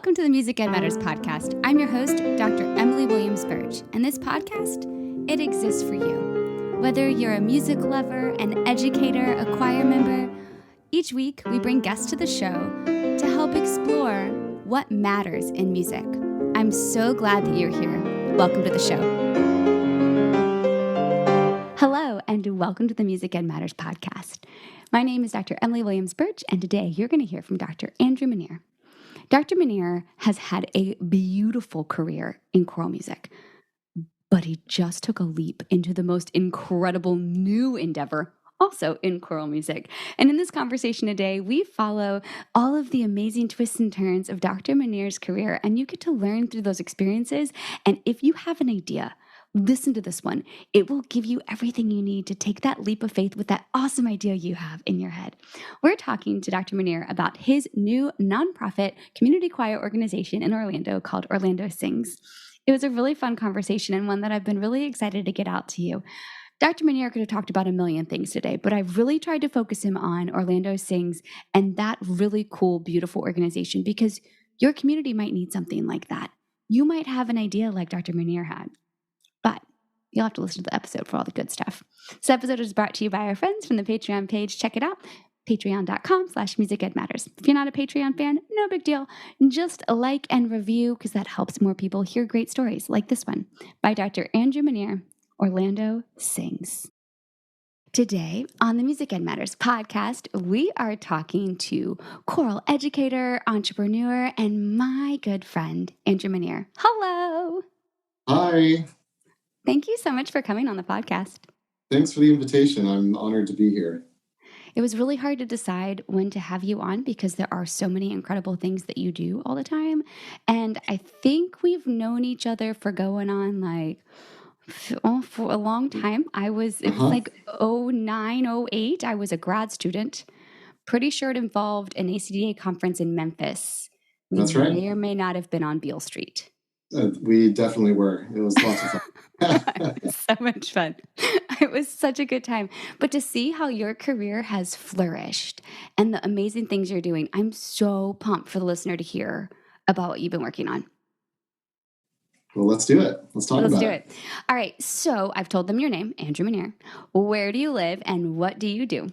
Welcome to the Music Ed Matters podcast. I'm your host, Dr. Emily Williams-Birch, and this podcast, it exists for you. Whether you're a music lover, an educator, a choir member, each week we bring guests to the show to help explore what matters in music. I'm so glad that you're here. Welcome to the show. Hello, and welcome to the Music Ed Matters podcast. My name is Dr. Emily Williams-Birch, and today you're going to hear from Dr. Andrew Minear. Dr. Minear has had a beautiful career in choral music, but he just took a leap into the most incredible new endeavor, also in choral music. And in this conversation today, we follow all of the amazing twists and turns of Dr. Minear's career, and you get to learn through those experiences. And if you have an idea, listen to this one. It will give you everything you need to take that leap of faith with that awesome idea you have in your head. We're talking to Dr. Minear about his new nonprofit community choir organization in Orlando called Orlando Sings. It was a really fun conversation and one that I've been really excited to get out to you. Dr. Minear could have talked about a million things today, but I've really tried to focus him on Orlando Sings and that really cool, beautiful organization because your community might need something like that. You might have an idea like Dr. Minear had. But you'll have to listen to the episode for all the good stuff. This episode is brought to you by our friends from the Patreon page. Check it out, patreon.com/musicedmatters. If you're not a Patreon fan, no big deal. Just like and review because that helps more people hear great stories like this one by Dr. Andrew Minear, Orlando Sings. Today on the Music Ed Matters podcast, we are talking to choral educator, entrepreneur, and my good friend, Andrew Minear. Hello. Hi. Thank you so much for coming on the podcast. Thanks for the invitation. I'm honored to be here. It was really hard to decide when to have you on because there are so many incredible things that you do all the time. And I think we've known each other for going on for a long time. It was like 09, 08. I was a grad student. Pretty sure it involved an ACDA conference in Memphis. That's right. May or may not have been on Beale Street. We definitely were. It was lots of fun. So much fun. It was such a good time. But to see how your career has flourished and the amazing things you're doing, I'm so pumped for the listener to hear about what you've been working on. Well, let's do it. Let's do it. All right. So I've told them your name, Andrew Minear. Where do you live and what do you do?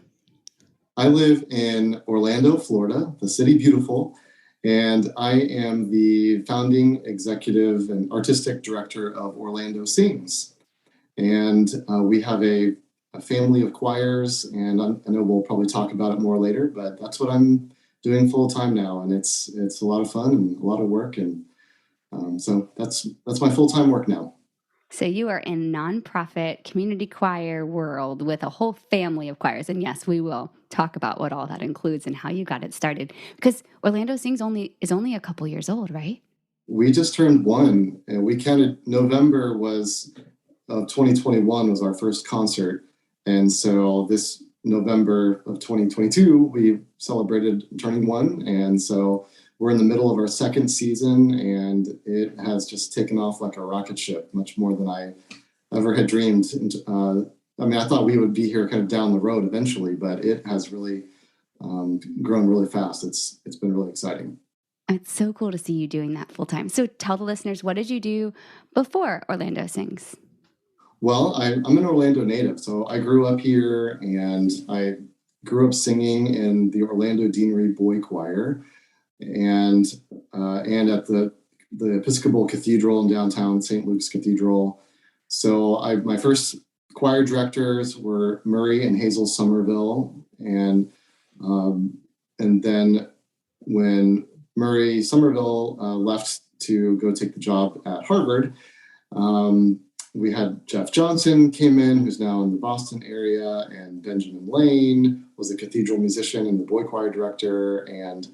I live in Orlando, Florida, the city beautiful. And I am the founding executive and artistic director of Orlando Sings. And we have a family of choirs, and I know we'll probably talk about it more later, but that's what I'm doing full time now. And it's a lot of fun and a lot of work. And so that's my full-time work now. So you are in nonprofit community choir world with a whole family of choirs. And yes, we will talk about what all that includes and how you got it started. Because Orlando Sings is only a couple years old, right? We just turned one. And we counted November of 2021 was our first concert. And so this November of 2022, we celebrated turning one. And so we're in the middle of our second season, and it has just taken off like a rocket ship, much more than I ever had dreamed. I thought we would be here kind of down the road eventually, but it has really grown really fast. It's been really exciting. It's so cool to see you doing that full time. So tell the listeners, what did you do before Orlando Sings? Well, I'm an Orlando native, so I grew up here, and I grew up singing in the Orlando Deanery Boy Choir. And at the Episcopal Cathedral in downtown St. Luke's Cathedral. So my first choir directors were Murray and Hazel Somerville, and then when Murray Somerville left to go take the job at Harvard, we had Jeff Johnson came in, who's now in the Boston area, and Benjamin Lane was a cathedral musician and the boy choir director, and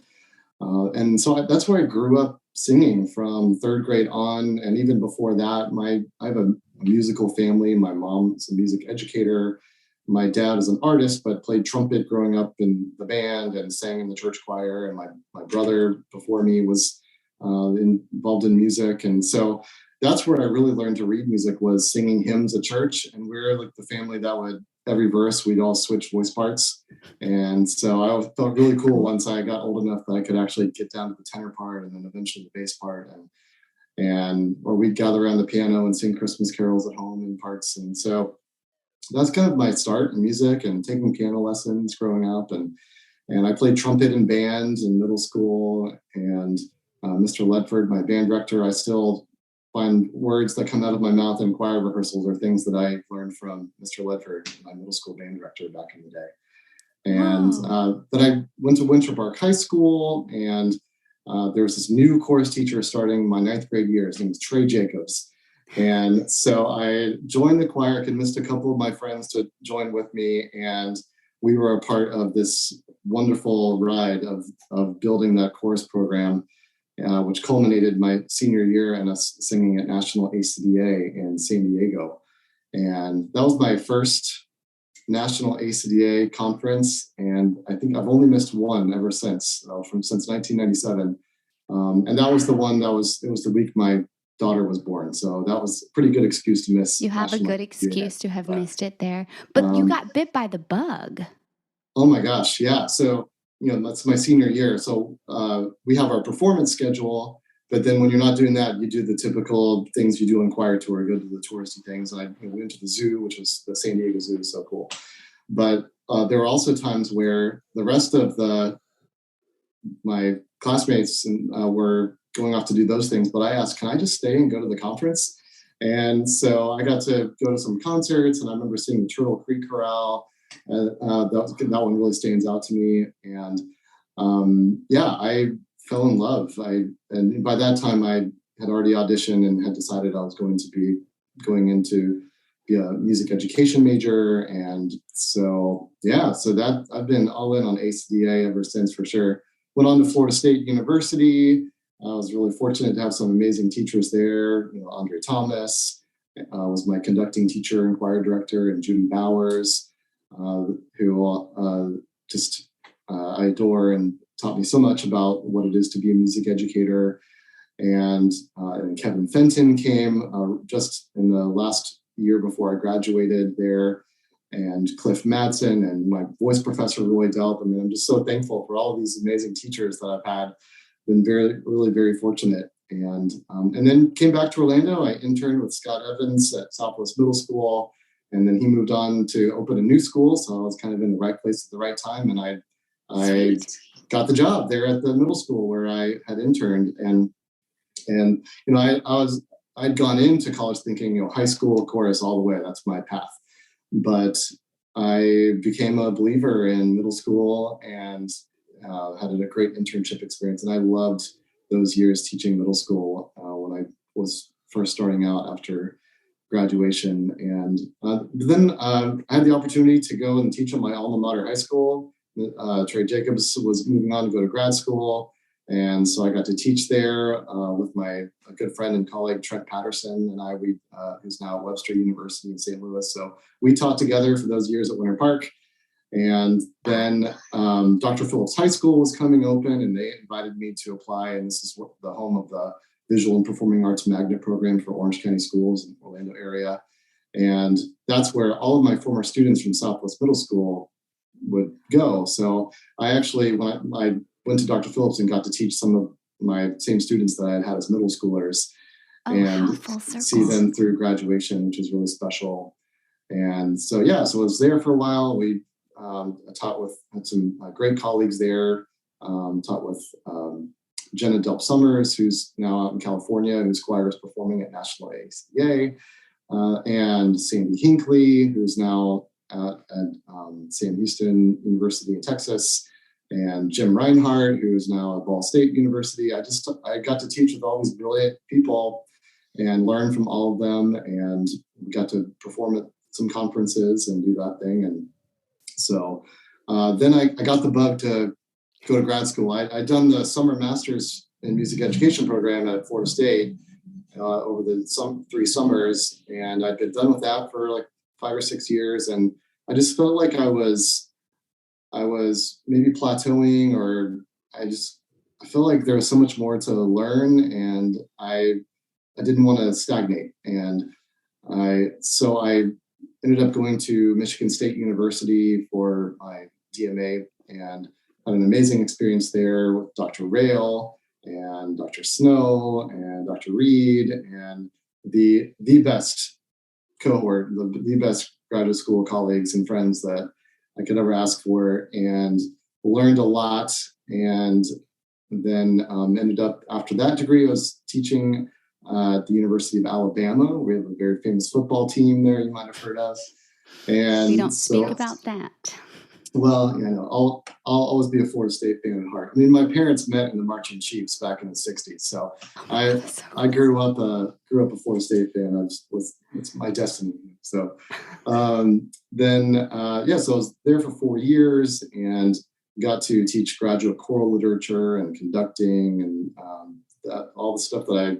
so that's where I grew up singing from third grade on. And even before that, I have a musical family. My mom's a music educator. My dad is an artist, but played trumpet growing up in the band and sang in the church choir. And my brother before me was involved in music. And so that's where I really learned to read music, was singing hymns at church. And we're like the family that would every verse we'd all switch voice parts. And so I felt really cool once I got old enough that I could actually get down to the tenor part and then eventually the bass part. Or we'd gather around the piano and sing Christmas carols at home in parts. And so that's kind of my start in music and taking piano lessons growing up. And I played trumpet in bands in middle school. And Mr. Ledford, my band director, I still find words that come out of my mouth in choir rehearsals are things that I learned from Mr. Ledford, my middle school band director back in the day. And then I went to Winter Park High School, and there was this new chorus teacher starting my 9th grade year. His name was Trey Jacobs. And so I joined the choir. I convinced a couple of my friends to join with me, and we were a part of this wonderful ride of building that chorus program, which culminated my senior year and us singing at National ACDA in San Diego. And that was my first National ACDA conference, and I think I've only missed one ever since, since 1997. And that was the one it was the week my daughter was born, so that was a pretty good excuse to miss. You have National a good excuse ACDA. to have missed it there, but you got bit by the bug. Oh my gosh, yeah. So that's my senior year. So we have our performance schedule. But then when you're not doing that, you do the typical things you do in choir tour, go to the touristy things. And I went to the zoo, which was the San Diego Zoo, so cool. But there were also times where the rest of my classmates were going off to do those things. But I asked, can I just stay and go to the conference? And so I got to go to some concerts, and I remember seeing the Turtle Creek Chorale. That one really stands out to me. And I fell in love. And by that time I had already auditioned and had decided I was going to be going into be a music education major. And so that I've been all in on ACDA ever since, for sure. Went on to Florida State University. I was really fortunate to have some amazing teachers there. Andre Thomas was my conducting teacher and choir director, and Judy Bowers, who I adore and taught me so much about what it is to be a music educator. And Kevin Fenton came just in the last year before I graduated there, and Cliff Madsen, and my voice professor, Roy Delp. I mean, I'm just so thankful for all of these amazing teachers that I've had. Been really, very fortunate. And then came back to Orlando. I interned with Scott Evans at Southwest Middle School, and then he moved on to open a new school. So I was kind of in the right place at the right time, and I got the job there at the middle school where I had interned. And I'd gone into college thinking, high school chorus all the way, that's my path. But I became a believer in middle school and had a great internship experience. And I loved those years teaching middle school when I was first starting out after graduation. And then I had the opportunity to go and teach at my alma mater high school. Trey Jacobs was moving on to go to grad school. And so I got to teach there with my good friend and colleague, Trent Patterson, and who's now at Webster University in St. Louis. So we taught together for those years at Winter Park. And then Dr. Phillips High School was coming open, and they invited me to apply. And this is the home of the Visual and Performing Arts Magnet Program for Orange County Schools in the Orlando area. And that's where all of my former students from Southwest Middle School would go. So I actually, when I went to Dr. Phillips and got to teach some of my same students that I had as middle schoolers, and see them through graduation, which is really special. And so I was there for a while. I had some great colleagues there. Taught with Jenna Delp Summers, who's now out in California, whose choir is performing at National ACDA, and Sandy Hinckley, who's now at Sam Houston University in Texas, and Jim Reinhardt, who is now at Ball State University. I got to teach with all these brilliant people and learn from all of them, and got to perform at some conferences and do that thing. And so then I got the bug to go to grad school. I'd done the summer master's in music education program at Florida State over the 3 summers, and I'd been done with that for like 5 or 6 years, and I just felt like I was maybe plateauing, or I felt like there was so much more to learn, and I didn't want to stagnate. And I ended up going to Michigan State University for my DMA and had an amazing experience there with Dr. Rail and Dr. Snow and Dr. Reed and the best cohort, the best graduate school colleagues and friends that I could ever ask for, and learned a lot. And then ended up, after that degree, I was teaching at the University of Alabama. We have a very famous football team there you might have heard of. And we don't speak about that. Well, I'll always be a Florida State fan at heart. I mean, my parents met in the Marching Chiefs back in the '60s, so I grew up a Florida State fan. It's my destiny. So then so I was there for 4 years and got to teach graduate choral literature and conducting and all the stuff that I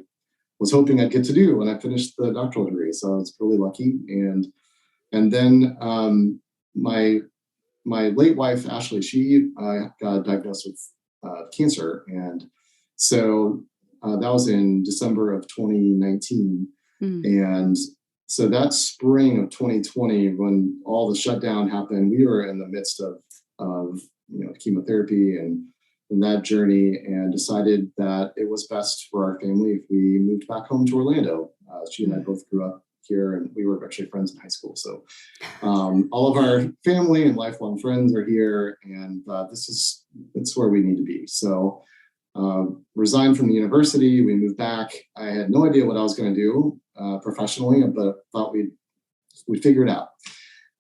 was hoping I'd get to do when I finished the doctoral degree. So I was really lucky. And then my late wife, Ashley, she got diagnosed with cancer. And so that was in December of 2019. And so that spring of 2020, when all the shutdown happened, we were in the midst of chemotherapy and that journey, and decided that it was best for our family if we moved back home to Orlando. She and I both grew up here, and we were actually friends in high school. So all of our family and lifelong friends are here, and it's where we need to be. So resigned from the university, we moved back. I had no idea what I was going to do professionally, but thought we'd figure it out.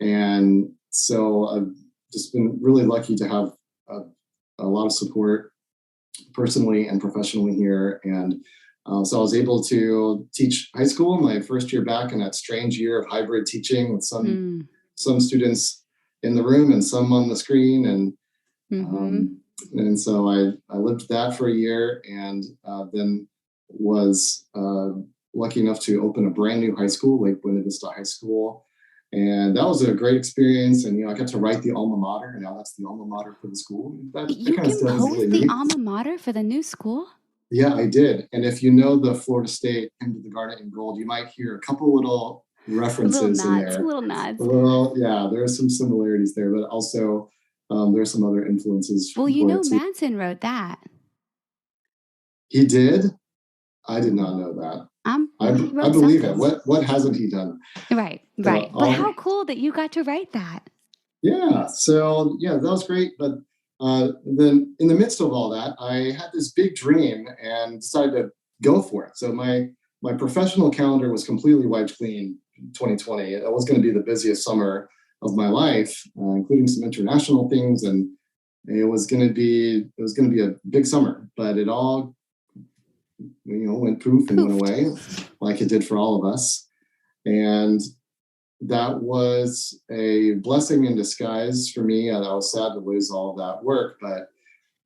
And so I've just been really lucky to have a lot of support personally and professionally here. And so I was able to teach high school my first year back in that strange year of hybrid teaching with some students in the room and some on the screen. And so I lived that for a year, and then was lucky enough to open a brand new high school, Lake Buena Vista High School. And that was a great experience. And, I got to write the alma mater, and now that's the alma mater for the school. You composed the alma mater for the new school? Yeah, I did. And if you know the Florida State Hymn to the Garnet and Gold, you might hear a couple little references in there. Little nods. Yeah, there are some similarities there, but also there are some other influences. Well, Madsen wrote that. He did? I did not know that. I believe it. What hasn't he done? Right. But how cool that you got to write that. Yeah. So that was great. But then in the midst of all that, I had this big dream and decided to go for it. So my professional calendar was completely wiped clean in 2020. It was going to be the busiest summer of my life, including some international things, and it was going to be a big summer. But it all went poof and went away, like it did for all of us. And that was a blessing in disguise for me. And I was sad to lose all of that work, but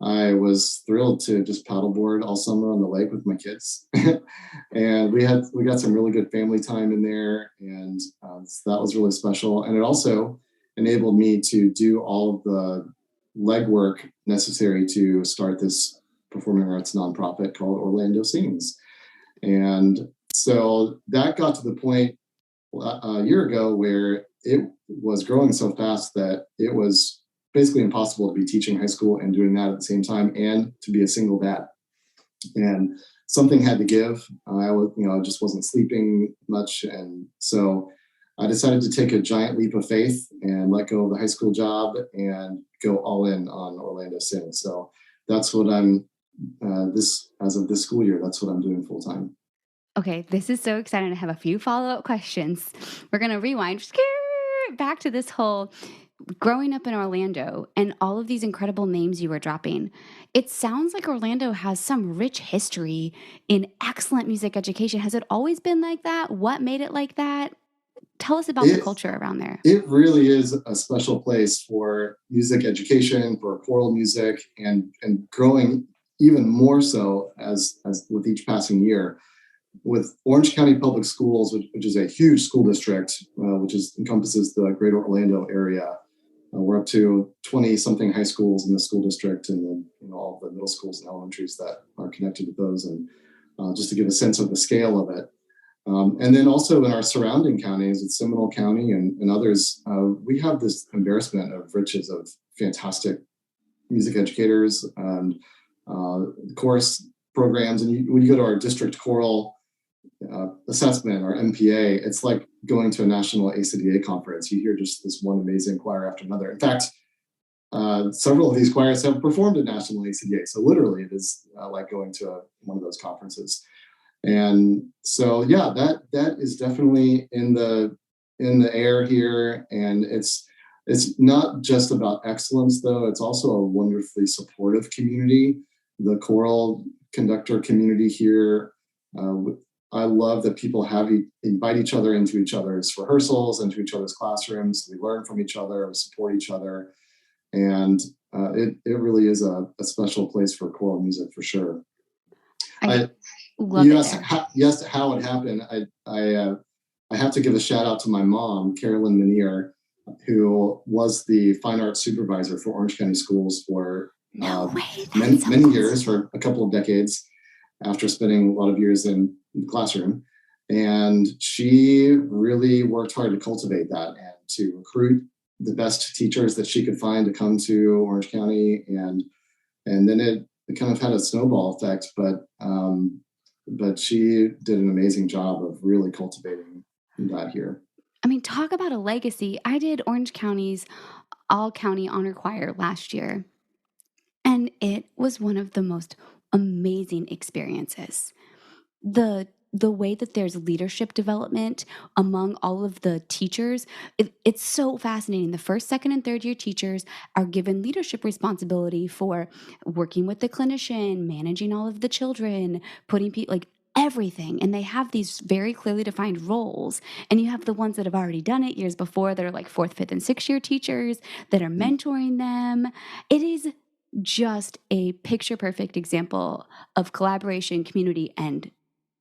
I was thrilled to just paddleboard all summer on the lake with my kids. And we got some really good family time in there. And so that was really special. And it also enabled me to do all of the legwork necessary to start this performing arts nonprofit called Orlando Sings. And so that got to the point a year ago where it was growing so fast that it was basically impossible to be teaching high school and doing that at the same time and to be a single dad. And something had to give. I just wasn't sleeping much. And so I decided to take a giant leap of faith and let go of the high school job and go all in on Orlando Sings. So that's what I'm as of this school year, that's what I'm doing full time. Okay, this is so exciting. I have a few follow-up questions. We're going to rewind back to this whole growing up in Orlando and all of these incredible names you were dropping. It sounds like Orlando has some rich history in excellent music education. Has it always been like that? What made it like that? Tell us about the culture around there. It really is a special place for music education, for choral music, and growing even more so as with each passing year. With Orange County Public Schools, which is a huge school district, which encompasses the greater Orlando area. We're up to 20-something high schools in the school district, and then all the middle schools and elementaries that are connected with those. And just to give a sense of the scale of it, And then also in our surrounding counties, it's Seminole County and others, we have this embarrassment of riches of fantastic music educators and chorus programs. And when you go to our district choral assessment, or MPA, it's like going to a national ACDA conference. You hear just this one amazing choir after another. In fact, several of these choirs have performed at national ACDA. So literally it is like going to one of those conferences. And so, yeah, that is definitely in the air here. And it's not just about excellence, though. It's also a wonderfully supportive community. The choral conductor community here, I love that people invite each other into each other's rehearsals, into each other's classrooms. We learn from each other, we support each other. And it really is a special place for choral music, for sure. Love yes, how it happened. I have to give a shout out to my mom, Carolyn Minear, who was the fine arts supervisor for Orange County Schools for many years, for a couple of decades, after spending a lot of years in the classroom. And she really worked hard to cultivate that and to recruit the best teachers that she could find to come to Orange County. And then it kind of had a snowball effect, but she did an amazing job of really cultivating that here. I mean, talk about a legacy. I did Orange County's all-county honor choir last year, and it was one of the most amazing experiences. The way that there's leadership development among all of the teachers, it's so fascinating. The first, second, and third year teachers are given leadership responsibility for working with the clinician, managing all of the children, putting people, like everything. And they have these very clearly defined roles. And you have the ones that have already done it years before that are like fourth, fifth, and sixth year teachers that are mentoring them. It is just a picture perfect example of collaboration, community, and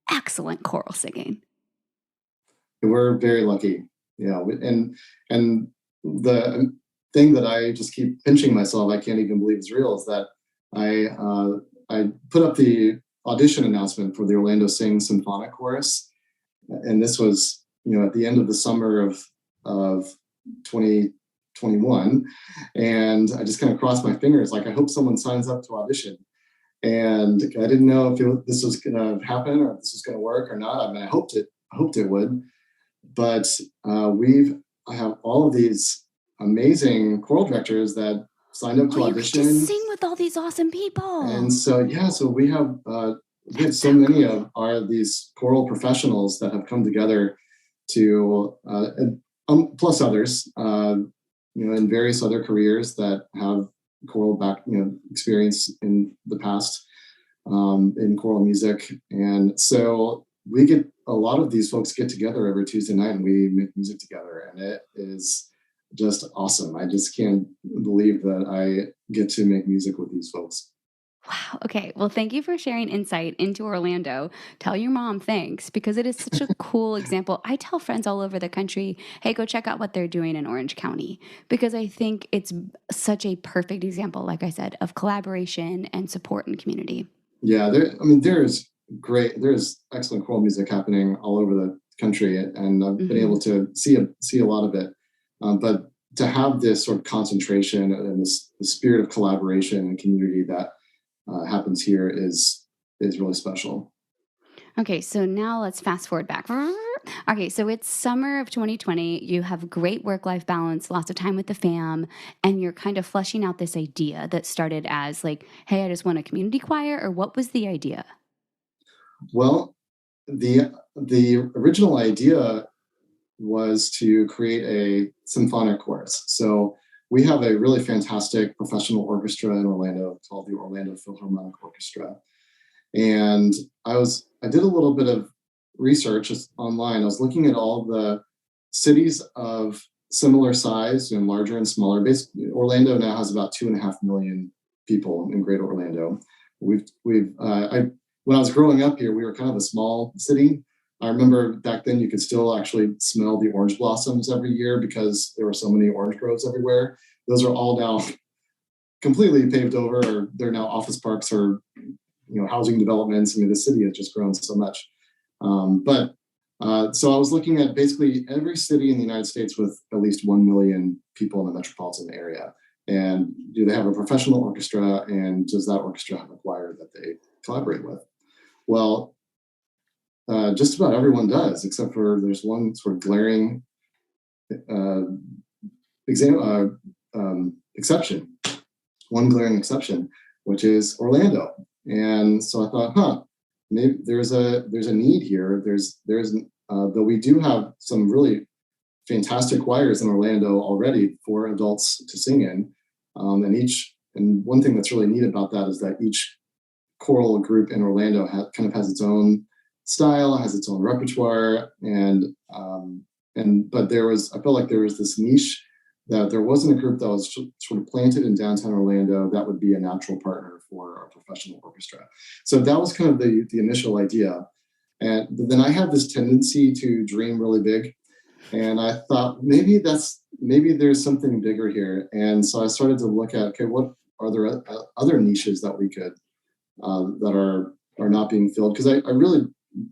excellent choral singing. We're very lucky. Yeah. And the thing that I just keep pinching myself, I can't even believe is real, is that I put up the audition announcement for the Orlando Sings Symphonic Chorus. And this was, at the end of the summer of 2021. And I just kind of crossed my fingers, like, I hope someone signs up to audition. And I didn't know if this was going to happen or if this was going to work or not. I mean, I hoped it would. But I have all of these amazing choral directors that signed up to audition. You sing with all these awesome people. And so, so we have so many of these choral professionals that have come together to, plus others, in various other careers that have choral experience in the past in choral music. And so a lot of these folks get together every Tuesday night and we make music together, and it is just awesome. I just can't believe that I get to make music with these folks. Wow. Okay. Well, thank you for sharing insight into Orlando. Tell your mom thanks, because it is such a cool example. I tell friends all over the country, hey, go check out what they're doing in Orange County, because I think it's such a perfect example, like I said, of collaboration and support and community. Yeah. There's excellent choral music happening all over the country, and I've been able to see a lot of it. But to have this sort of concentration and the spirit of collaboration and community that happens here is really special. Okay, so now let's fast forward back. Okay, so it's summer of 2020. You have great work-life balance, lots of time with the fam, and you're kind of fleshing out this idea that started as like, hey, I just want a community choir, or what was the idea? Well, the original idea was to create a symphonic chorus. So we have a really fantastic professional orchestra in Orlando called the Orlando Philharmonic Orchestra. And I did a little bit of research online. I was looking at all the cities of similar size and larger and smaller. Basically, Orlando now has about 2.5 million people in Greater Orlando. When I was growing up here, we were kind of a small city. I remember back then you could still actually smell the orange blossoms every year because there were so many orange groves everywhere. Those are all now completely paved over, or they're now office parks or housing developments. I mean, the city has just grown so much. But So I was looking at basically every city in the United States with at least 1 million people in the metropolitan area. And do they have a professional orchestra? And does that orchestra have a choir that they collaborate with? Well, just about everyone does, except for there's one sort of glaring exception, one glaring exception, which is Orlando. And so I thought, maybe there's a need here. Though we do have some really fantastic choirs in Orlando already for adults to sing in, and one thing that's really neat about that is that each choral group in Orlando has its own style, has its own repertoire, but I felt like there was this niche that there wasn't a group that was sort of planted in downtown Orlando that would be a natural partner for a professional orchestra. So that was kind of the initial idea. And then I have this tendency to dream really big. And I thought maybe there's something bigger here. And so I started to look at, okay, what are there other niches that we could, that are not being filled? Because I really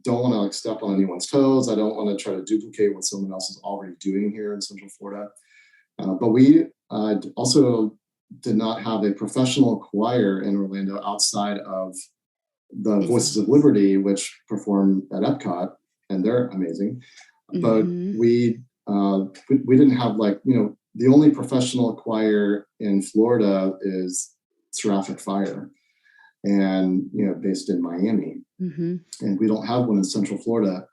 don't want to step on anyone's toes. I don't want to try to duplicate what someone else is already doing here in Central Florida. But we also did not have a professional choir in Orlando outside of the Voices of Liberty, which perform at Epcot, and they're amazing. But we didn't have the only professional choir in Florida is Seraphic Fire, and based in Miami, and we don't have one in Central Florida.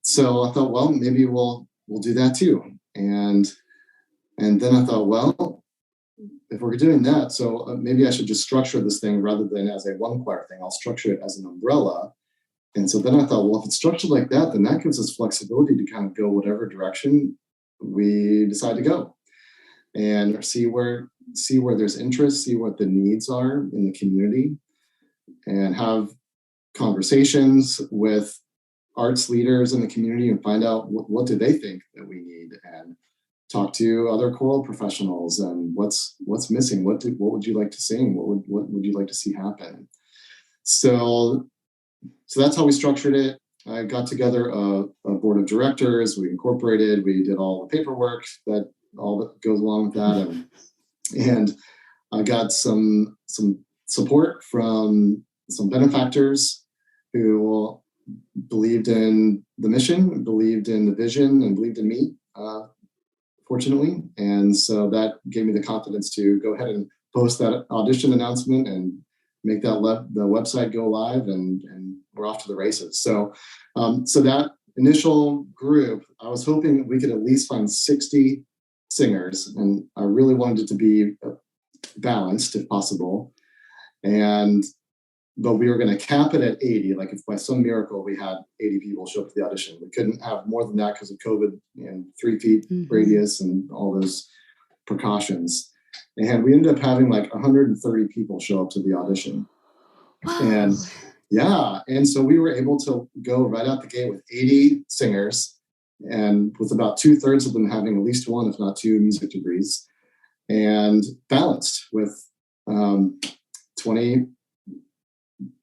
So I thought, well, maybe we'll do that too, and then I thought, well, if we're doing that, so maybe I should just structure this thing rather than as a one choir thing. I'll structure it as an umbrella. And so then I thought, well, if it's structured like that, then that gives us flexibility to kind of go whatever direction we decide to go, and see where there's interest, see what the needs are in the community, and have conversations with arts leaders in the community and find out what do they think that we need, and talk to other choral professionals and what's missing. What would you like to sing? What would you like to see happen? So that's how we structured it. I got together a board of directors. We did all the paperwork that goes along with that, and I got some support from some benefactors who believed in the mission, believed in the vision, and believed in me. Fortunately. And so that gave me the confidence to go ahead and post that audition announcement and make the website go live, and we're off to the races. So that initial group, I was hoping we could at least find 60 singers, and I really wanted it to be balanced if possible. But we were going to cap it at 80. Like if by some miracle we had 80 people show up to the audition, we couldn't have more than that because of COVID and 3 feet radius and all those precautions. And we ended up having like 130 people show up to the audition. Wow. And so we were able to go right out the gate with 80 singers, and with about 2/3 of them having at least one, if not two, music degrees, and balanced with 20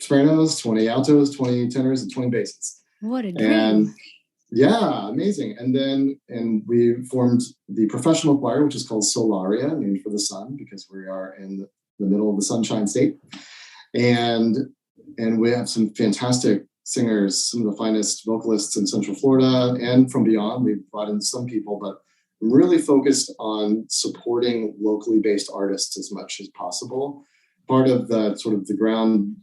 sopranos, 20 altos, 20 tenors, and 20 basses. What a dream. And amazing. And we formed the professional choir, which is called Solaria, named for the sun, because we are in the middle of the Sunshine State. And we have some fantastic singers, some of the finest vocalists in Central Florida and from beyond. We've brought in some people, but really focused on supporting locally based artists as much as possible. Part of the sort of the ground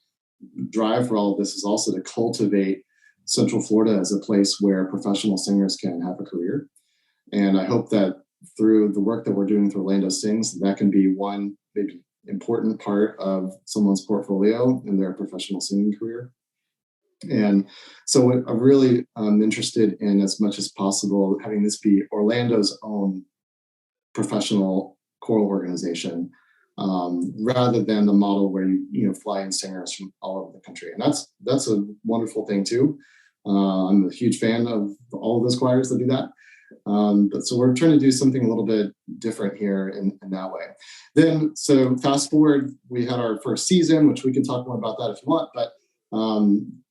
drive for all of this is also to cultivate Central Florida as a place where professional singers can have a career. And I hope that through the work that we're doing with Orlando Sings, that can be one maybe important part of someone's portfolio in their professional singing career. And so I'm really interested in, as much as possible, having this be Orlando's own professional choral organization, rather than the model where you fly in singers from all over the country. And that's a wonderful thing too. I'm a huge fan of all of those choirs that do that. But so we're trying to do something a little bit different here in that way. Then, so fast forward, we had our first season, which we can talk more about that if you want. But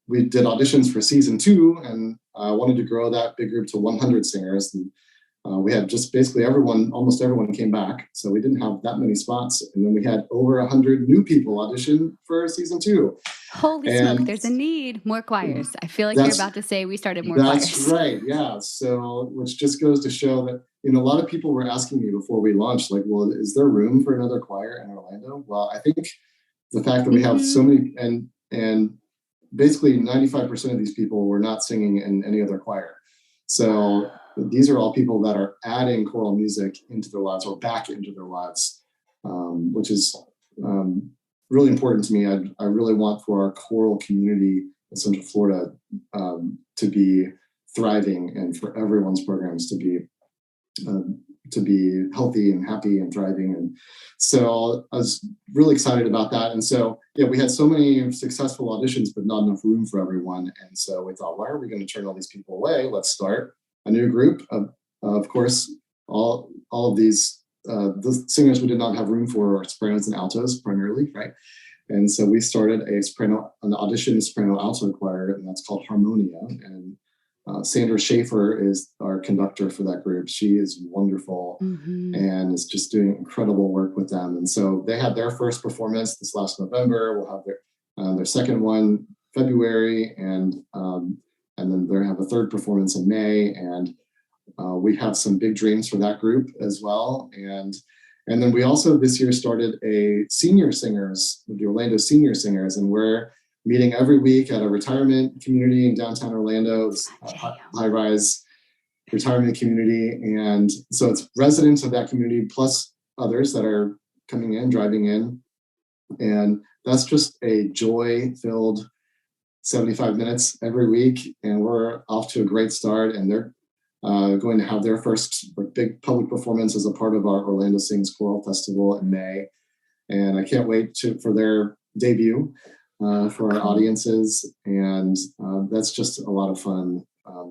we did auditions for season 2, and I wanted to grow that big group to 100 singers. And we had just basically almost everyone came back. So we didn't have that many spots. And then we had over 100 new people audition for season 2. Holy smoke, there's a need. More choirs. I feel like you're about to say we started more choirs. That's right. Yeah. So, which just goes to show that, a lot of people were asking me before we launched, like, well, is there room for another choir in Orlando? Well, I think the fact that we have so many, and basically 95% of these people were not singing in any other choir. So these are all people that are adding choral music into their lives or back into their lives, which is really important to me. I really want for our choral community in Central Florida to be thriving, and for everyone's programs to be healthy and happy and thriving. And so I was really excited about that. And so, yeah, we had so many successful auditions, but not enough room for everyone. And so we thought, why are we going to turn all these people away? Let's start a new group. Of course, all of these, the singers we did not have room for are sopranos and altos primarily, right? And so we started an audition soprano alto choir, and that's called Harmonia. And Sandra Schaefer is our conductor for that group. She is wonderful and is just doing incredible work with them. And so they had their first performance this last November. We'll have their second one February, and then they'll have a third performance in May. And we have some big dreams for that group as well. And then we also this year started a senior singers, the Orlando Senior Singers, and we're meeting every week at a retirement community in downtown Orlando, high-rise retirement community. And so it's residents of that community plus others that are coming in, driving in. And that's just a joy-filled 75 minutes every week. And we're off to a great start. And they're going to have their first big public performance as a part of our Orlando Sings Choral Festival in May. And I can't wait for their debut for our audiences. And that's just a lot of fun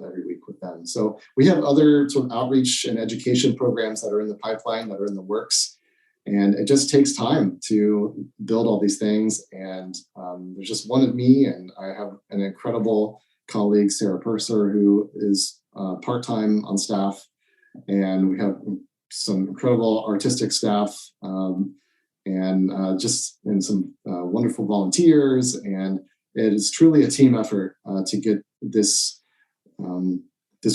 every week with them. So we have other sort of outreach and education programs that are in the pipeline, that are in the works. And it just takes time to build all these things. And there's just one of me, and I have an incredible colleague, Sarah Purser, who is part-time on staff. And we have some incredible artistic staff and some wonderful volunteers. And it is truly a team effort to get this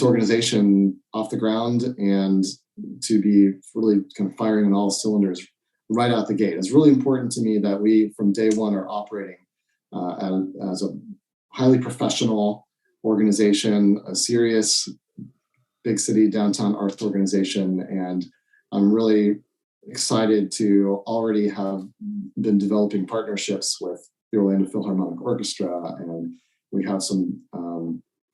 organization off the ground and to be really kind of firing on all cylinders right out the gate. It's really important to me that we, from day one, are operating as a highly professional organization, a serious big city downtown arts organization. And I'm really excited to already have been developing partnerships with the Orlando Philharmonic Orchestra. And we have some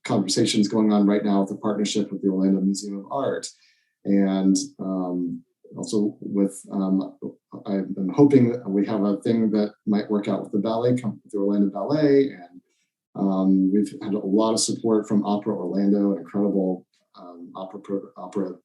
conversations going on right now with a partnership with the Orlando Museum of Art. And also with, I'm hoping that we have a thing that might work out with the ballet, with the Orlando Ballet. And we've had a lot of support from Opera Orlando, an incredible opera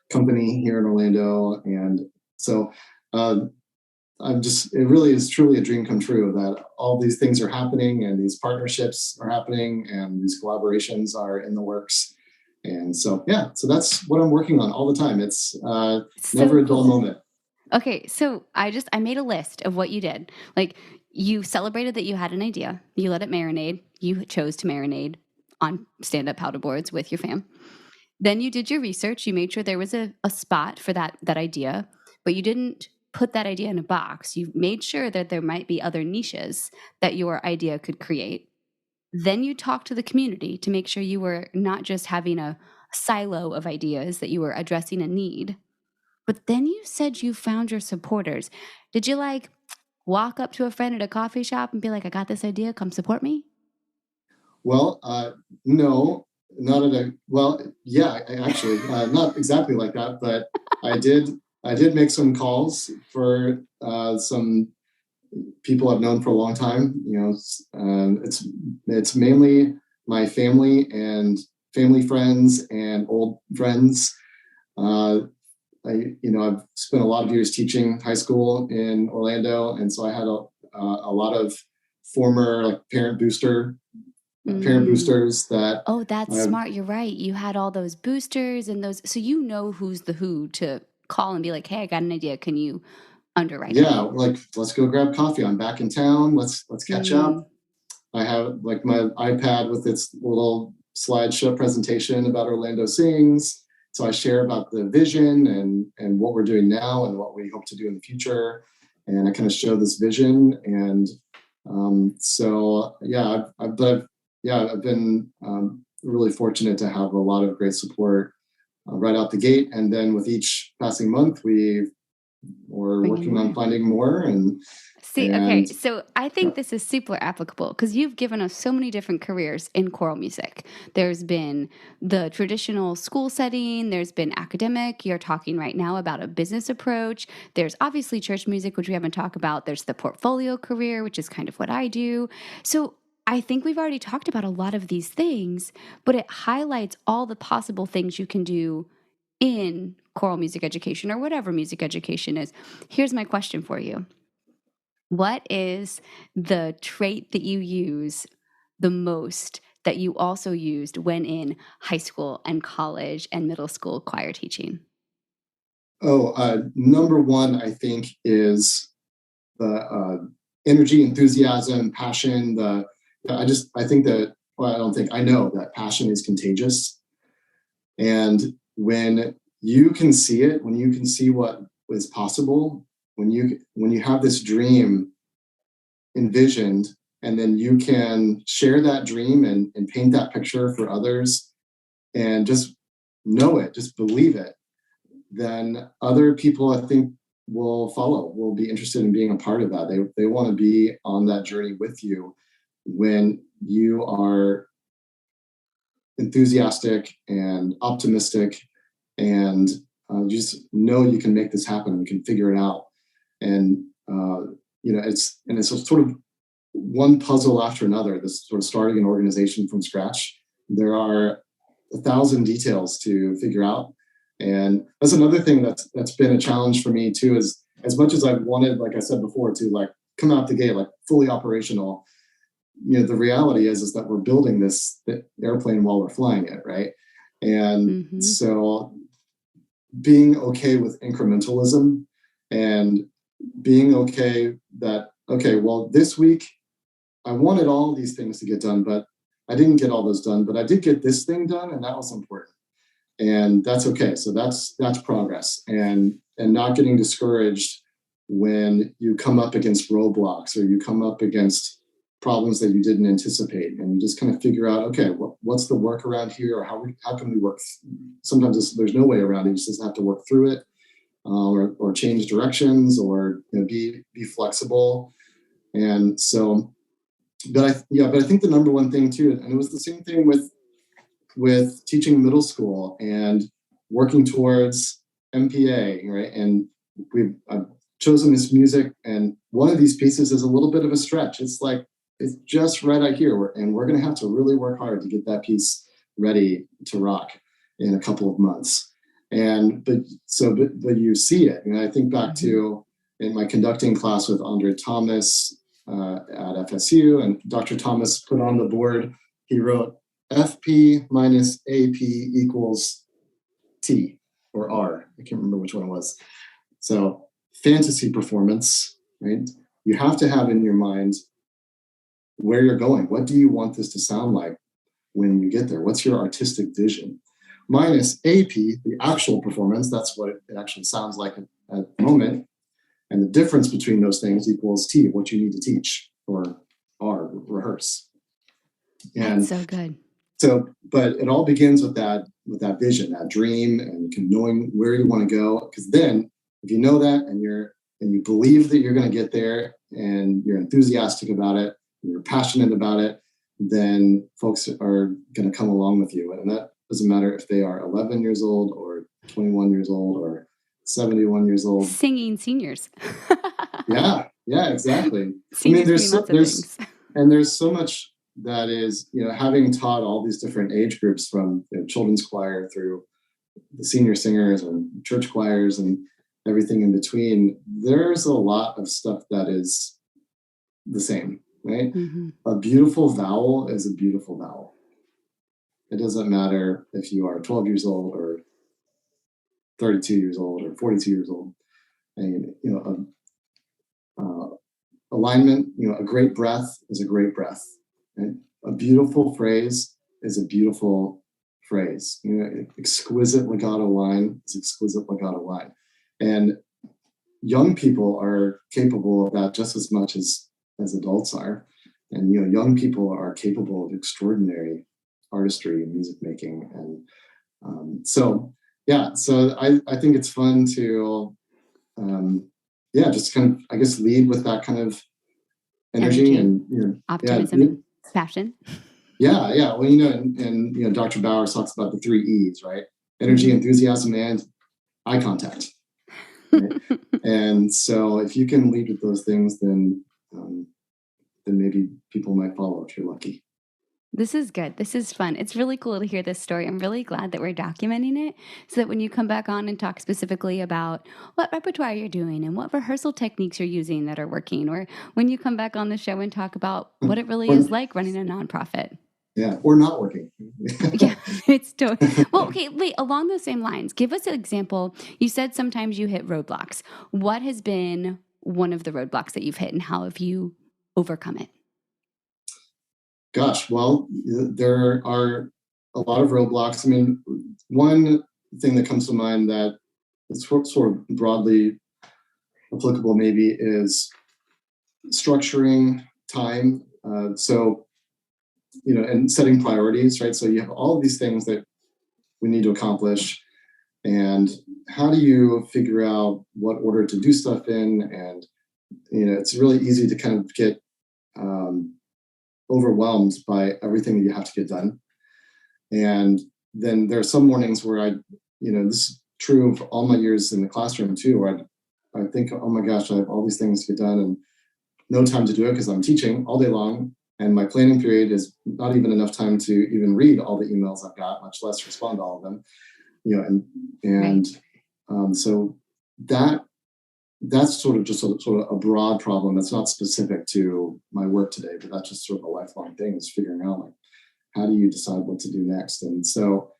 company here in Orlando. And so it really is truly a dream come true that all these things are happening, and these partnerships are happening, and these collaborations are in the works. And so, yeah, so that's what I'm working on all the time. It's never a dull moment. Okay, so I made a list of what you did. Like, you celebrated that you had an idea. You let it marinate. You chose to marinate on stand-up paddleboards with your fam. Then you did your research. You made sure there was a spot for that idea, but you didn't put that idea in a box. You made sure that there might be other niches that your idea could create. Then you talked to the community to make sure you were not just having a silo of ideas, that you were addressing a need. But then you said you found your supporters. Did you walk up to a friend at a coffee shop and be like, I got this idea, come support me? Well, no, actually, not exactly like that, but I did make some calls for some people I've known for a long time. It's mainly my family and family friends and old friends. I've spent a lot of years teaching high school in Orlando, and so I had a lot of former like parent boosters that. Oh, that's smart. You're right. You had all those boosters and those, so you know who's the who to call and be like, hey, I got an idea. Can you underwrite it? Yeah, like let's go grab coffee. I'm back in town. Let's catch up. I have like my iPad with its little slideshow presentation about Orlando Sings. So I share about the vision and what we're doing now and what we hope to do in the future. And I kind of show this vision. And so, yeah, I've been really fortunate to have a lot of great support right out the gate. And then with each passing month, we're working on finding more. Okay, so I think this is super applicable because you've given us so many different careers in choral music. There's been the traditional school setting, there's been academic, you're talking right now about a business approach. There's obviously church music, which we haven't talked about. There's the portfolio career, which is kind of what I do. So I think we've already talked about a lot of these things, but it highlights all the possible things you can do in choral music education or whatever music education is. Here's my question for you. What is the trait that you use the most that you also used when in high school and college and middle school choir teaching? Number one, I think, is the energy, enthusiasm, passion. I know that passion is contagious. And when you can see it, when you can see what is possible, when you have this dream envisioned, and then you can share that dream and paint that picture for others and just know it, just believe it, then other people, I think, will be interested in being a part of that. They want to be on that journey with you when you are enthusiastic and optimistic and you just know you can make this happen. You can figure it out. And, it's a sort of one puzzle after another, this sort of starting an organization from scratch. There are 1,000 details to figure out. And that's another thing that's been a challenge for me too, is as much as I've wanted, like I said before, to like come out the gate, like fully operational, the reality is that we're building this airplane while we're flying it. Right. And so being okay with incrementalism and being okay that, okay, well, this week I wanted all these things to get done, but I didn't get all those done, but I did get this thing done, and that was important. And that's okay. So that's progress, and not getting discouraged when you come up against roadblocks or you come up against problems that you didn't anticipate, and you just kind of figure out, okay, what's the workaround here, or how can we work? Sometimes there's no way around it. You just have to work through it, or change directions, or be flexible. And so, but I think the number one thing too, and it was the same thing with teaching middle school and working towards MPA, right? And I've chosen this music, and one of these pieces is a little bit of a stretch. It's just right out here, and we're going to have to really work hard to get that piece ready to rock in a couple of months. But you see it, and I think back to in my conducting class with Andre Thomas at FSU, and Dr. Thomas put on the board, he wrote FP minus AP equals T or R. I can't remember which one it was. So fantasy performance, right? You have to have in your mind where you're going. What do you want this to sound like when you get there? What's your artistic vision? Minus AP, the actual performance, that's what it actually sounds like at the moment. And the difference between those things equals T, what you need to teach, or R, rehearse. And that's so good. So, but it all begins with that vision, that dream, and knowing where you want to go. Because then, if you know that, and you believe that you're going to get there, and you're enthusiastic about it, and you're passionate about it, then folks are going to come along with you. And that doesn't matter if they are 11 years old or 21 years old or 71 years old. Singing seniors. Yeah, exactly. Seniors, there's so much that is, having taught all these different age groups, from children's choir through the senior singers and church choirs and everything in between. There's a lot of stuff that is the same. right? Mm-hmm. A beautiful vowel is a beautiful vowel. It doesn't matter if you are 12 years old or 32 years old or 42 years old. And, alignment, a great breath is a great breath. Right? A beautiful phrase is a beautiful phrase. Exquisite legato line is exquisite legato line. And young people are capable of that just as much as adults are. And, young people are capable of extraordinary artistry and music making. And so I think it's fun to, just kind of, I guess, lead with that kind of energy and optimism and passion. Yeah. Well, and Dr. Bowers talks about the 3 E's, right? Energy, Mm-hmm. enthusiasm, and eye contact. Right? And so if you can lead with those things, then maybe people might follow if you're lucky. This is good. This is fun. It's really cool to hear this story. I'm really glad that we're documenting it so that when you come back on and talk specifically about what repertoire you're doing and what rehearsal techniques you're using that are working, or when you come back on the show and talk about what it really is like running a nonprofit. Yeah, or not working. Yeah, it's totally. Well, okay, wait, along those same lines, give us an example. You said sometimes you hit roadblocks. What has been one of the roadblocks that you've hit and how have you overcome it? Gosh, well, there are a lot of roadblocks. I mean, one thing that comes to mind that is sort of broadly applicable maybe is structuring time. And setting priorities, right? So you have all of these things that we need to accomplish. And how do you figure out what order to do stuff in? And, it's really easy to kind of get overwhelmed by everything that you have to get done. And then there are some mornings where this is true of all my years in the classroom too, where I think, oh my gosh, I have all these things to get done and no time to do it because I'm teaching all day long. And my planning period is not even enough time to even read all the emails I've got, much less respond to all of them. So that's sort of a broad problem. That's not specific to my work today, but that's just sort of a lifelong thing, is figuring out, like, how do you decide what to do next? And so,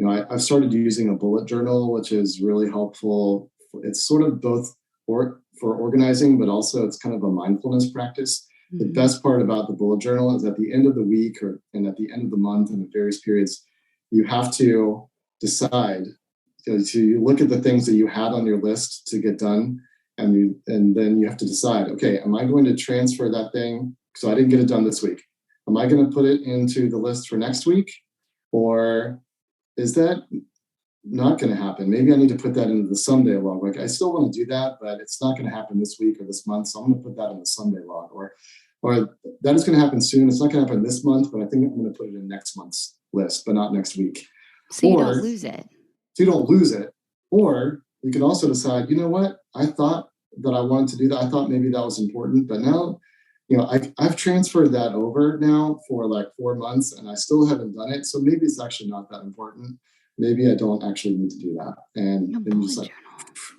I've started using a bullet journal, which is really helpful. It's sort of both for organizing, but also it's kind of a mindfulness practice. The best part about the bullet journal is at the end of the week and at the end of the month and at various periods, you have to decide to look at the things that you had on your list to get done. And then you have to decide, okay, am I going to transfer that thing? So I didn't get it done this week. Am I going to put it into the list for next week? Or is that not going to happen? Maybe I need to put that into the Sunday log. Like, I still want to do that, but it's not going to happen this week or this month. So I'm going to put that in the Sunday log. Or that is going to happen soon. It's not going to happen this month, but I think I'm going to put it in next month's list, but not next week. So you don't lose it. So you don't lose it. Or you can also decide, you know what? I thought that I wanted to do that. I thought maybe that was important, but now, I've transferred that over now for like 4 months and I still haven't done it. So maybe it's actually not that important. Maybe I don't actually need to do that. And then you just like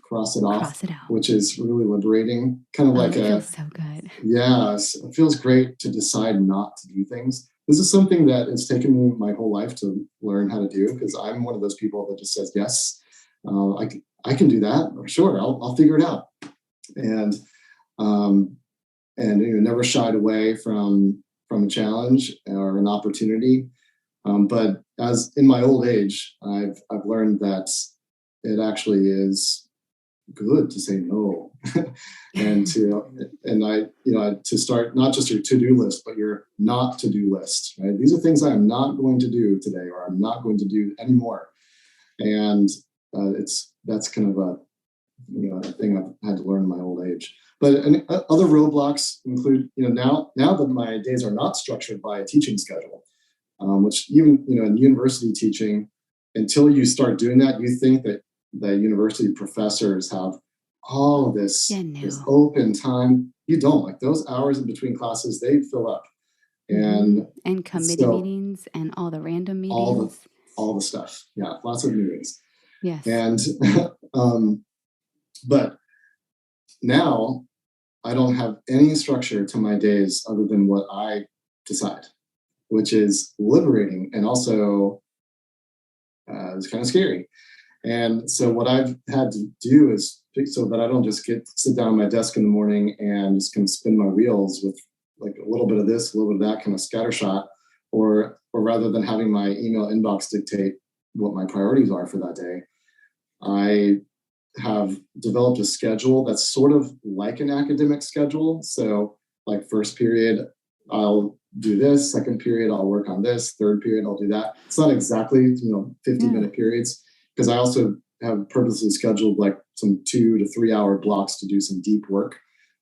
cross it off, which is really liberating. Kind of like it feels so good. Yes, it feels great to decide not to do things. This is something that it's taken me my whole life to learn how to do, because I'm one of those people that just says, yes, I can do that. Sure, I'll figure it out. And never shied away from a challenge or an opportunity. But as in my old age, I've learned that it actually is good to say no, and to start not just your to-do list, but your not to-do list. Right? These are things I am not going to do today, or I'm not going to do anymore. And that's kind of a thing I've had to learn in my old age. But other roadblocks include, now that my days are not structured by a teaching schedule, which even, in university teaching, until you start doing that, you think that the university professors have all of this open time. You don't. Like, those hours in between classes, they fill up. And committee meetings and all the random meetings. All the stuff. Yeah, lots of meetings. Yes. And but now I don't have any structure to my days other than what I decide, which is liberating and also it's kind of scary. And so what I've had to do is so that I don't just sit down at my desk in the morning and just kind of spin my wheels with like a little bit of this, a little bit of that kind of scattershot, or rather than having my email inbox dictate what my priorities are for that day, I have developed a schedule that's sort of like an academic schedule. So like first period, I'll do this, second period, I'll work on this, third period, I'll do that. It's not exactly, 50-minute periods, because I also have purposely scheduled like some 2 to 3 hour blocks to do some deep work,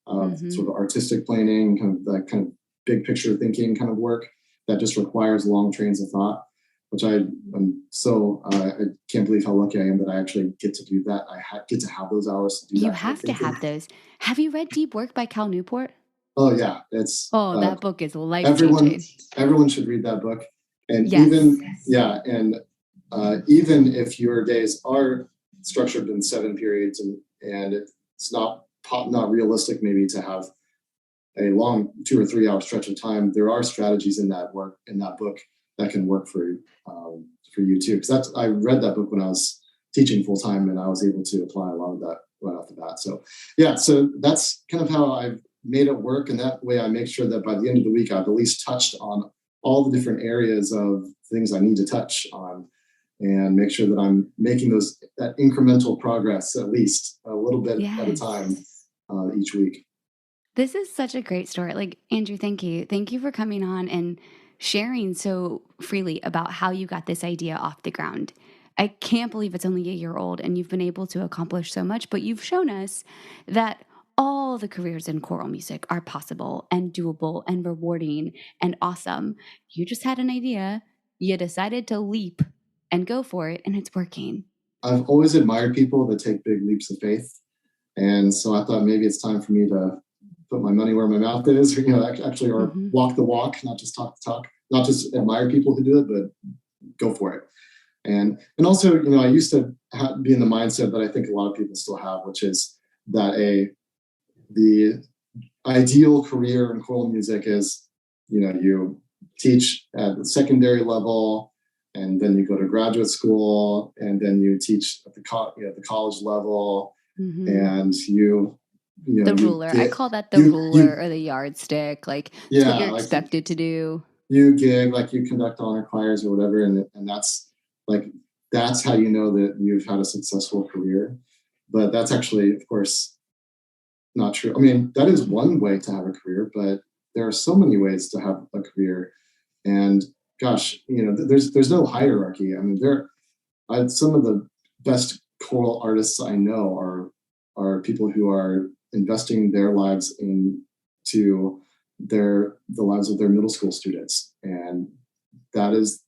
sort of artistic planning, kind of that kind of big picture thinking kind of work that just requires long trains of thought, which I can't believe how lucky I am that I actually get to do that. I get to have those hours to do that. You have to have those. Have you read Deep Work by Cal Newport? Oh yeah, it's that book is life-changing. Everyone should read that book, and yes. Even if your days are structured in 7 periods, and it's not realistic maybe to have a long 2 or 3 hour stretch of time, there are strategies in that book that can work for you too. Because I read that book when I was teaching full time, and I was able to apply a lot of that right off the bat. So yeah, so that's kind of how I've made it work, and that way I make sure that by the end of the week I've at least touched on all the different areas of things I need to touch on, and make sure that I'm making that incremental progress, at least a little bit at a time each week. This is such a great story. Like, Andrew, thank you. Thank you for coming on and sharing so freely about how you got this idea off the ground. I can't believe it's only a year old and you've been able to accomplish so much, but you've shown us that all the careers in choral music are possible and doable and rewarding and awesome. You just had an idea, you decided to leap and go for it, and it's working. I've always admired people that take big leaps of faith. And so I thought maybe it's time for me to put my money where my mouth is, or walk the walk, not just talk the talk, not just admire people who do it, but go for it. And also, I used to be in the mindset that I think a lot of people still have, which is that the ideal career in choral music is, you teach at the secondary level, and then you go to graduate school, and then you teach at the college level, and the ruler. I call that the ruler or the yardstick. Like, it's what you're expected to do. You gig, like you conduct honor choirs or whatever, and that's how you know that you've had a successful career. But that's actually, of course, not true. I mean, that is one way to have a career, but there are so many ways to have a career. And gosh, there's no hierarchy. I mean, some of the best choral artists I know are people who are investing their lives into the lives of their middle school students, and that is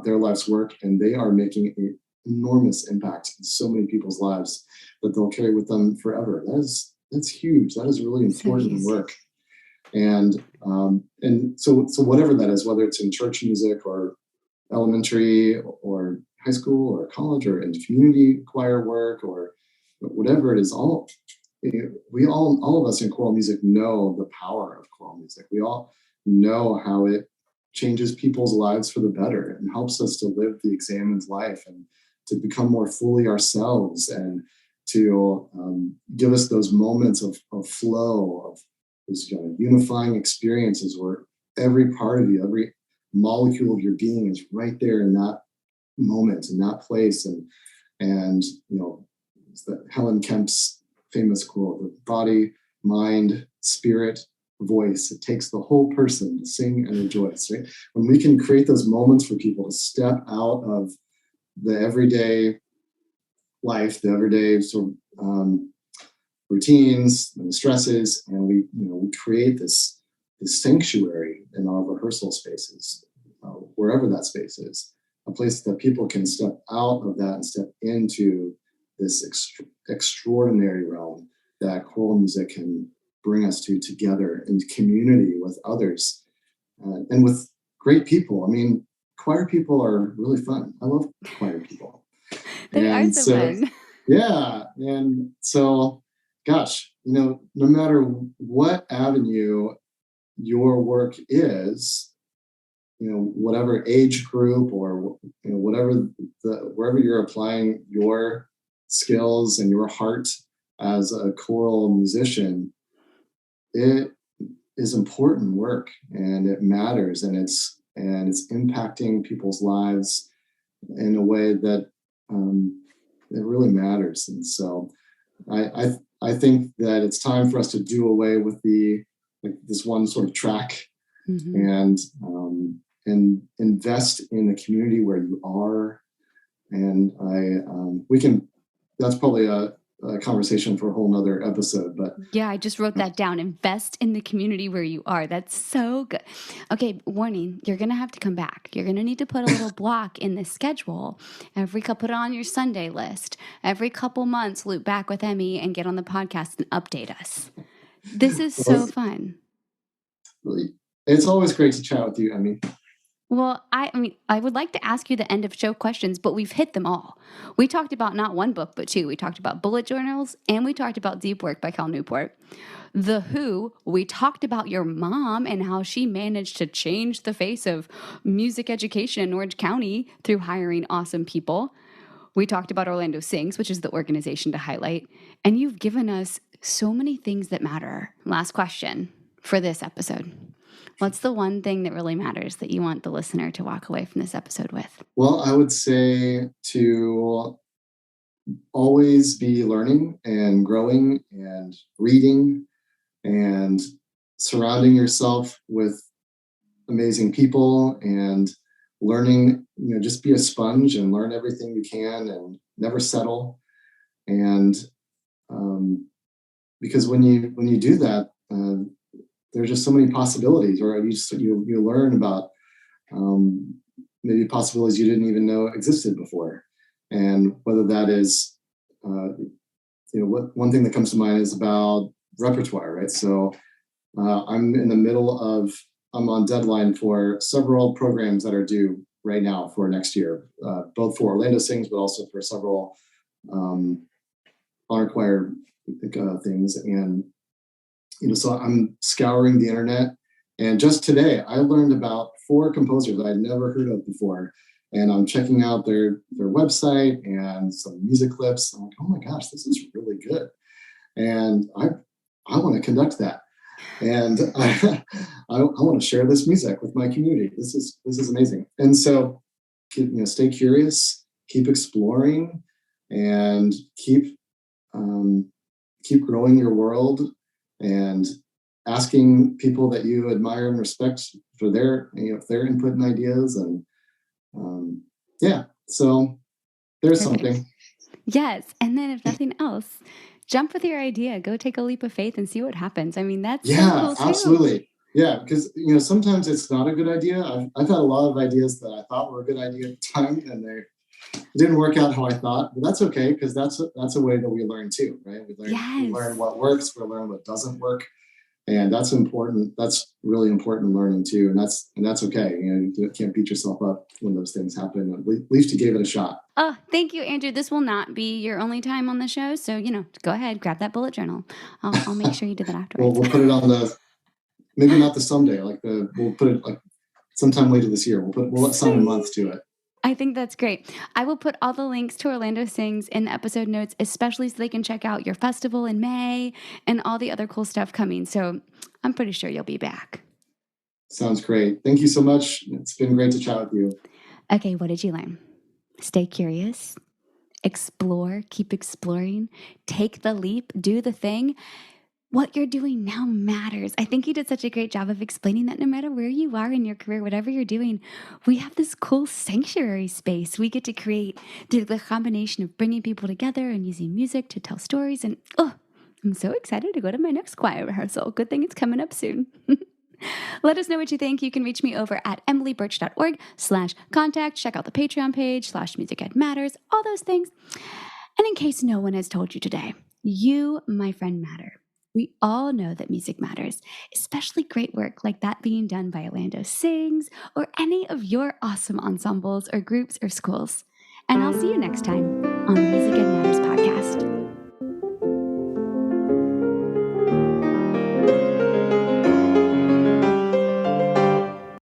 their life's work, and they are making an enormous impact in so many people's lives that they'll carry with them forever. That's huge. That is really important work. And so whatever that is, whether it's in church music or elementary or high school or college or in community choir work or whatever it is, all of us in choral music know the power of choral music. We all know how it changes people's lives for the better and helps us to live the examined life and to become more fully ourselves, and to give us those moments of flow, of those unifying experiences where every part of you, every molecule of your being is right there in that moment, in that place. And it's the Helen Kemp's famous quote: the body, mind, spirit, voice, it takes the whole person to sing and rejoice. Right? When we can create those moments for people to step out of the everyday life, the everyday sort of routines and stresses, and we create this sanctuary in our rehearsal spaces, wherever that space is, a place that people can step out of that and step into this extraordinary realm that choral music can bring us to together in community with others, and with great people. I mean, choir people are really fun. I love choir people. They are so fun. Yeah. And so gosh, no matter what avenue your work is, whatever age group or whatever wherever you're applying your skills and your heart as a choral musician, it is important work and it matters, and it's impacting people's lives in a way that it really matters. And so I think that it's time for us to do away with this one sort of track, and invest in the community where you are. And that's probably a conversation for a whole nother episode, but yeah, I just wrote that down. Invest in the community where you are. That's so good. Okay, warning, you're going to have to come back. You're going to need to put a little block in the schedule. Put it on your Sunday list. Every couple months, loop back with Emmy and get on the podcast and update us. This is so fun. It's always great to chat with you, Emmy. Well, I would like to ask you the end of show questions, but we've hit them all. We talked about not one book, but two. We talked about bullet journals, and we talked about Deep Work by Cal Newport. The Who, we talked about your mom and how she managed to change the face of music education in Orange County through hiring awesome people. We talked about Orlando Sings, which is the organization to highlight. And you've given us so many things that matter. Last question for this episode. What's the one thing that really matters that you want the listener to walk away from this episode with? Well, I would say to always be learning and growing and reading and surrounding yourself with amazing people and learning, just be a sponge and learn everything you can and never settle. And because when you do that, there's just so many possibilities, or you learn about maybe possibilities you didn't even know existed before. And whether that is, one thing that comes to mind is about repertoire, right? So I'm on deadline for several programs that are due right now for next year, both for Orlando Sings, but also for several honor choir things. And so I'm scouring the internet, and just today I learned about 4 composers that I'd never heard of before, and I'm checking out their website and some music clips. I'm like, oh my gosh, this is really good, and I want to conduct that, and I want to share this music with my community. This is amazing. And so, stay curious, keep exploring, and keep growing your world, and asking people that you admire and respect for their input and ideas. And so there's Perfect. something. Yes. And then if nothing else, jump with your idea, go take a leap of faith and see what happens. I mean, that's so cool too. Absolutely. Yeah, because sometimes it's not a good idea. I've had a lot of ideas that I thought were a good idea at the time, and it didn't work out how I thought, but that's okay, because that's a way that we learn too, right? We learn what works, we learn what doesn't work, and that's important. That's really important learning too, and that's okay. You can't beat yourself up when those things happen. At least you gave it a shot. Oh, thank you, Andrew. This will not be your only time on the show, so go ahead, grab that bullet journal. I'll make sure you do that afterwards. We'll put it on maybe not the someday, we'll put it sometime later this year. We'll assign a month to it. I think that's great. I will put all the links to Orlando Sings in the episode notes, especially so they can check out your festival in May and all the other cool stuff coming. So I'm pretty sure you'll be back. Sounds great. Thank you so much. It's been great to chat with you. Okay, what did you learn? Stay curious, explore, keep exploring, take the leap, do the thing. What you're doing now matters. I think you did such a great job of explaining that no matter where you are in your career, whatever you're doing, we have this cool sanctuary space we get to create through the combination of bringing people together and using music to tell stories. And I'm so excited to go to my next choir rehearsal. Good thing it's coming up soon. Let us know what you think. You can reach me over at emilybirch.org/contact. Check out the Patreon page /Music Ed Matters, all those things. And in case no one has told you today, you, my friend, matter. We all know that music matters, especially great work like that being done by Orlando Sings or any of your awesome ensembles or groups or schools. And I'll see you next time on